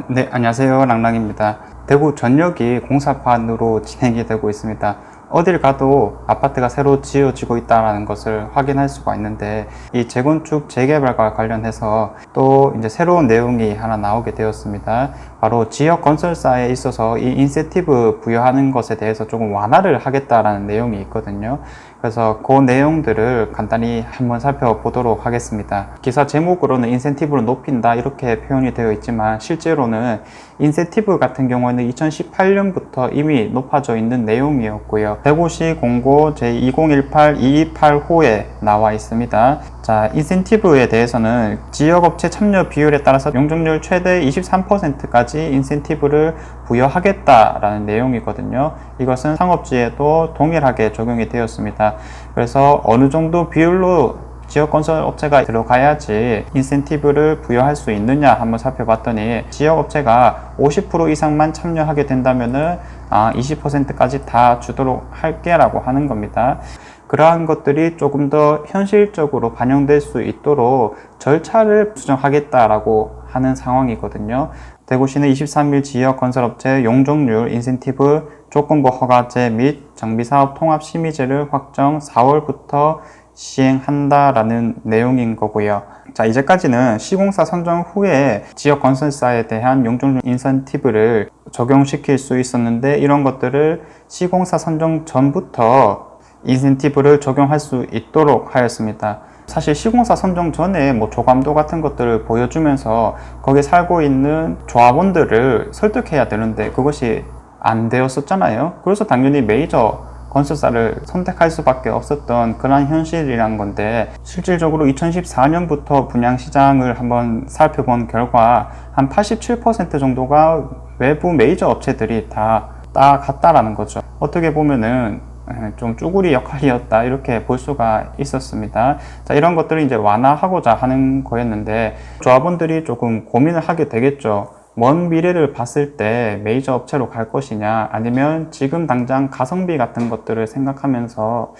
네, 안녕하세요. 랑랑입니다. 대구 전역이 공사판으로 진행이 되고 있습니다. 어딜 가도 아파트가 새로 지어지고 있다는 것을 확인할 수가 있는데, 이 재건축 재개발과 관련해서 또 이제 새로운 내용이 하나 나오게 되었습니다. 바로 지역 건설사에 있어서 이 인센티브 부여하는 것에 대해서 조금 완화를 하겠다라는 내용이 있거든요. 그래서 그 내용들을 간단히 한번 살펴보도록 하겠습니다. 기사 제목으로는 인센티브를 높인다 이렇게 표현이 되어 있지만, 실제로는 인센티브 같은 경우에는 2018년부터 이미 높아져 있는 내용이었고요. 대구시 공고 제2018-228호에 나와 있습니다. 자, 인센티브에 대해서는 지역업체 참여 비율에 따라서 용적률 최대 23%까지 인센티브를 부여하겠다라는 내용이거든요. 이것은 상업지에도 동일하게 적용이 되었습니다. 그래서 어느 정도 비율로 지역건설업체가 들어가야지 인센티브를 부여할 수 있느냐 한번 살펴봤더니, 지역업체가 50% 이상만 참여하게 된다면은 20%까지 다 주도록 할게 라고 하는 겁니다. 그러한 것들이 조금 더 현실적으로 반영될 수 있도록 절차를 수정하겠다라고 하는 상황이거든요. 대구시는 23일 지역건설업체 용적률 인센티브 조건부 허가제 및 정비사업 통합심의제를 확정 4월부터 시행한다라는 내용인 거고요. 자, 이제까지는 시공사 선정 후에 지역 건설사에 대한 용적률 인센티브를 적용시킬 수 있었는데, 이런 것들을 시공사 선정 전부터 인센티브를 적용할 수 있도록 하였습니다. 사실 시공사 선정 전에 조감도 같은 것들을 보여주면서 거기에 살고 있는 조합원들을 설득해야 되는데 그것이 안 되었었잖아요. 그래서 당연히 메이저 건설사를 선택할 수밖에 없었던 그런 현실이란 건데, 실질적으로 2014년부터 분양시장을 한번 살펴본 결과 한 87% 정도가 외부 메이저 업체들이 다 따갔다라는 거죠. 어떻게 보면은 좀 쭈구리 역할이었다 이렇게 볼 수가 있었습니다. 자, 이런 것들을 이제 완화하고자 하는 거였는데, 조합원들이 조금 고민을 하게 되겠죠. 먼 미래를 봤을 때 메이저 업체로 갈 것이냐, 아니면 지금 당장 가성비 같은 것들을 생각하면서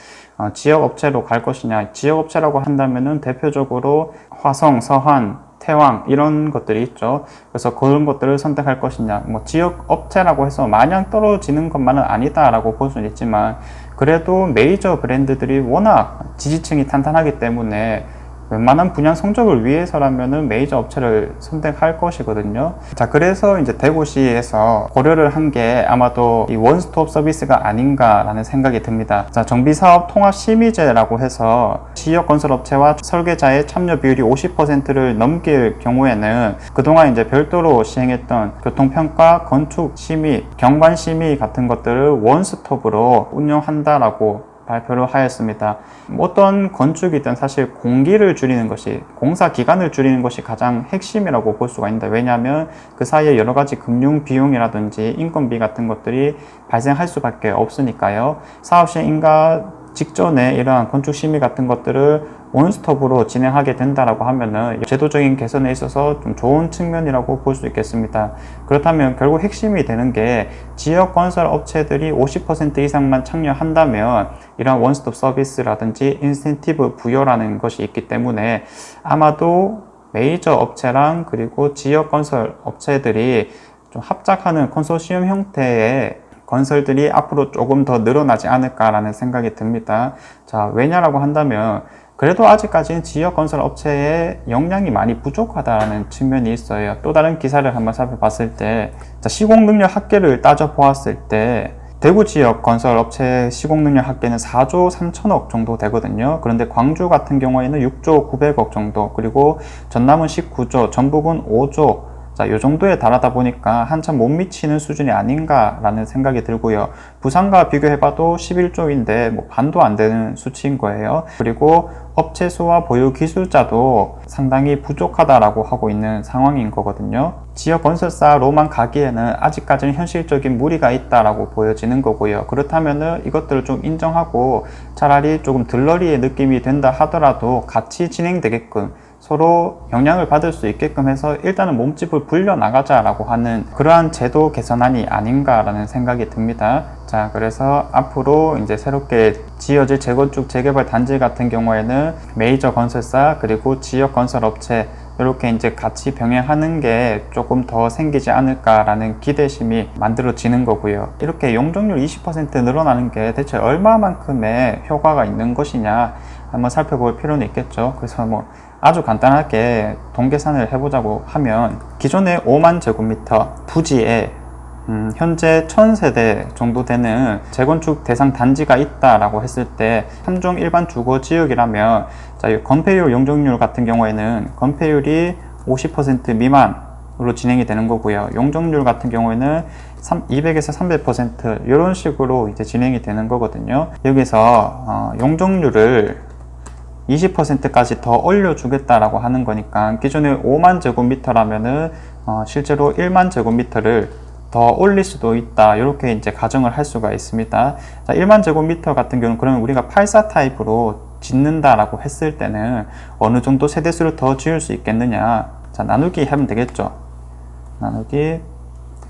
지역 업체로 갈 것이냐. 지역 업체라고 한다면은 대표적으로 화성, 서한, 태왕 이런 것들이 있죠. 그래서 그런 것들을 선택할 것이냐. 지역 업체라고 해서 마냥 떨어지는 것만은 아니다라고 볼 수는 있지만, 그래도 메이저 브랜드들이 워낙 지지층이 탄탄하기 때문에 웬만한 분양 성적을 위해서라면은 메이저 업체를 선택할 것이거든요. 자, 그래서 이제 대구시에서 고려를 한 게 아마도 이 원스톱 서비스가 아닌가라는 생각이 듭니다. 자, 정비사업 통합심의제라고 해서 지역건설업체와 설계자의 참여 비율이 50%를 넘길 경우에는 그동안 이제 별도로 시행했던 교통평가, 건축심의, 경관심의 같은 것들을 원스톱으로 운영한다라고 발표를 하였습니다. 어떤 건축이든 사실 공기를 줄이는 것이, 공사 기간을 줄이는 것이 가장 핵심이라고 볼 수가 있는데, 왜냐하면 그 사이에 여러 가지 금융 비용이라든지 인건비 같은 것들이 발생할 수밖에 없으니까요. 사업 시행인가 직전에 이러한 건축 심의 같은 것들을 원스톱으로 진행하게 된다라고 하면은 제도적인 개선에 있어서 좀 좋은 측면이라고 볼 수 있겠습니다. 그렇다면 결국 핵심이 되는 게, 지역 건설 업체들이 50% 이상만 참여한다면 이러한 원스톱 서비스라든지 인센티브 부여라는 것이 있기 때문에, 아마도 메이저 업체랑 그리고 지역 건설 업체들이 좀 합작하는 컨소시엄 형태의 건설들이 앞으로 조금 더 늘어나지 않을까라는 생각이 듭니다. 자, 왜냐라고 한다면 그래도 아직까지는 지역 건설 업체의 역량이 많이 부족하다는 측면이 있어요. 또 다른 기사를 한번 살펴봤을 때, 자, 시공능력 합계를 따져보았을 때 대구 지역 건설 업체 시공능력 합계는 4조 3천억 정도 되거든요. 그런데 광주 같은 경우에는 6조 900억 정도, 그리고 전남은 19조, 전북은 5조, 자, 요 정도에 달하다 보니까 한참 못 미치는 수준이 아닌가라는 생각이 들고요. 부산과 비교해봐도 11조인데 반도 안 되는 수치인 거예요. 그리고 업체 수와 보유 기술자도 상당히 부족하다라고 하고 있는 상황인 거거든요. 지역 건설사로만 가기에는 아직까지는 현실적인 무리가 있다라고 보여지는 거고요. 그렇다면은 이것들을 좀 인정하고 차라리 조금 들러리의 느낌이 된다 하더라도 같이 진행되게끔, 서로 영향을 받을 수 있게끔 해서 일단은 몸집을 불려나가자라고 하는 그러한 제도 개선안이 아닌가라는 생각이 듭니다. 자, 그래서 앞으로 이제 새롭게 지어질 재건축 재개발 단지 같은 경우에는 메이저 건설사 그리고 지역 건설업체 이렇게 이제 같이 병행하는 게 조금 더 생기지 않을까라는 기대심이 만들어지는 거고요. 이렇게 용적률 20% 늘어나는 게 대체 얼마만큼의 효과가 있는 것이냐 한번 살펴볼 필요는 있겠죠. 그래서 뭐 아주 간단하게 동계산을 해보자고 하면 기존의 5만 제곱미터 부지에 현재 1000세대 정도 되는 재건축 대상 단지가 있다라고 했을 때 3종 일반 주거 지역이라면 자, 이 건폐율 용적률 같은 경우에는 건폐율이 50% 미만으로 진행이 되는 거고요. 용적률 같은 경우에는 200에서 300% 이런 식으로 이제 진행이 되는 거거든요. 여기서 용적률을 20%까지 더 올려주겠다라고 하는 거니까 기존에 5만 제곱미터라면은 실제로 1만 제곱미터를 더 올릴 수도 있다. 이렇게 이제 가정을 할 수가 있습니다. 자, 1만 제곱미터 같은 경우는 그러면 우리가 84 타입으로 짓는다라고 했을 때는 어느 정도 세대수를 더 지을 수 있겠느냐. 자, 나누기 하면 되겠죠. 나누기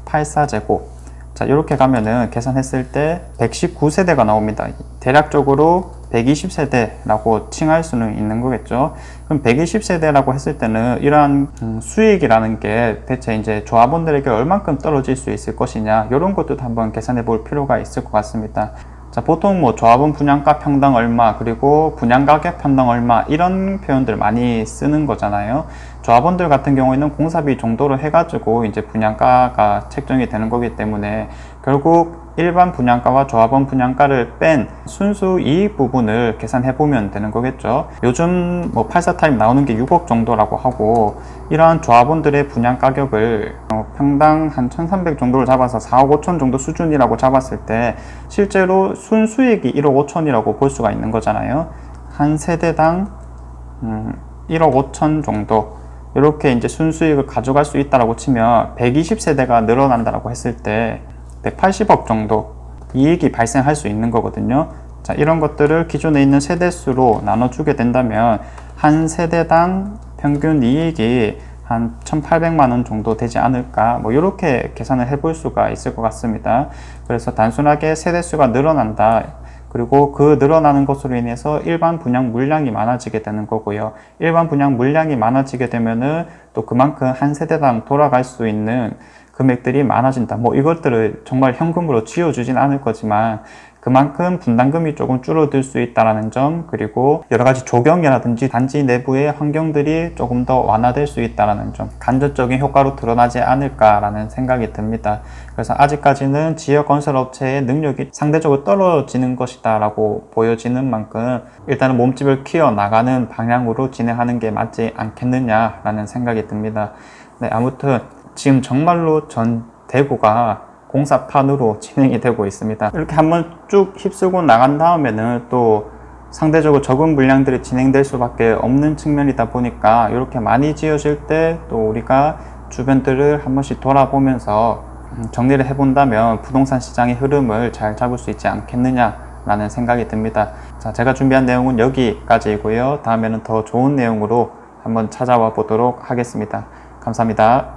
84제곱. 자, 이렇게 가면은 계산했을 때 119세대가 나옵니다. 대략적으로 120세대라고 칭할 수는 있는 거겠죠. 그럼 120세대라고 했을 때는 이러한 수익이라는 게 대체 이제 조합원들에게 얼만큼 떨어질 수 있을 것이냐, 이런 것도 한번 계산해 볼 필요가 있을 것 같습니다. 자, 보통 뭐 조합원 분양가 평당 얼마, 그리고 분양가격 평당 얼마, 이런 표현들 많이 쓰는 거잖아요. 조합원들 같은 경우에는 공사비 정도로 해가지고 이제 분양가가 책정이 되는 거기 때문에 결국 일반 분양가와 조합원 분양가를 뺀 순수 이익 부분을 계산해 보면 되는 거겠죠. 요즘 뭐 84 타입 나오는 게 6억 정도라고 하고, 이러한 조합원들의 분양 가격을 평당 한 1300 정도를 잡아서 4억 5천 정도 수준이라고 잡았을 때 실제로 순수익이 1억 5천이라고 볼 수가 있는 거잖아요. 한 세대당 1억 5천 정도, 이렇게 이제 순수익을 가져갈 수 있다라고 치면 120세대가 늘어난다라고 했을 때 180억 정도 이익이 발생할 수 있는 거거든요. 자, 이런 것들을 기존에 있는 세대수로 나눠주게 된다면 한 세대당 평균 이익이 한 1,800만 원 정도 되지 않을까, 뭐 이렇게 계산을 해볼 수가 있을 것 같습니다. 그래서 단순하게 세대수가 늘어난다, 그리고 그 늘어나는 것으로 인해서 일반 분양 물량이 많아지게 되는 거고요. 일반 분양 물량이 많아지게 되면은 또 그만큼 한 세대당 돌아갈 수 있는 금액들이 많아진다. 뭐 이것들을 정말 현금으로 쥐어주진 않을 거지만 그만큼 분담금이 조금 줄어들 수 있다는 점, 그리고 여러 가지 조경이라든지 단지 내부의 환경들이 조금 더 완화될 수 있다는 점, 간접적인 효과로 드러나지 않을까라는 생각이 듭니다. 그래서 아직까지는 지역 건설업체의 능력이 상대적으로 떨어지는 것이다 라고 보여지는 만큼 일단은 몸집을 키워나가는 방향으로 진행하는 게 맞지 않겠느냐라는 생각이 듭니다. 네, 아무튼 지금 정말로 전 대구가 공사판으로 진행이 되고 있습니다. 이렇게 한번 쭉 휩쓸고 나간 다음에는 또 상대적으로 적은 물량들이 진행될 수밖에 없는 측면이다 보니까 이렇게 많이 지어질 때 또 우리가 주변들을 한 번씩 돌아보면서 정리를 해본다면 부동산 시장의 흐름을 잘 잡을 수 있지 않겠느냐라는 생각이 듭니다. 자, 제가 준비한 내용은 여기까지이고요. 다음에는 더 좋은 내용으로 한번 찾아와 보도록 하겠습니다. 감사합니다.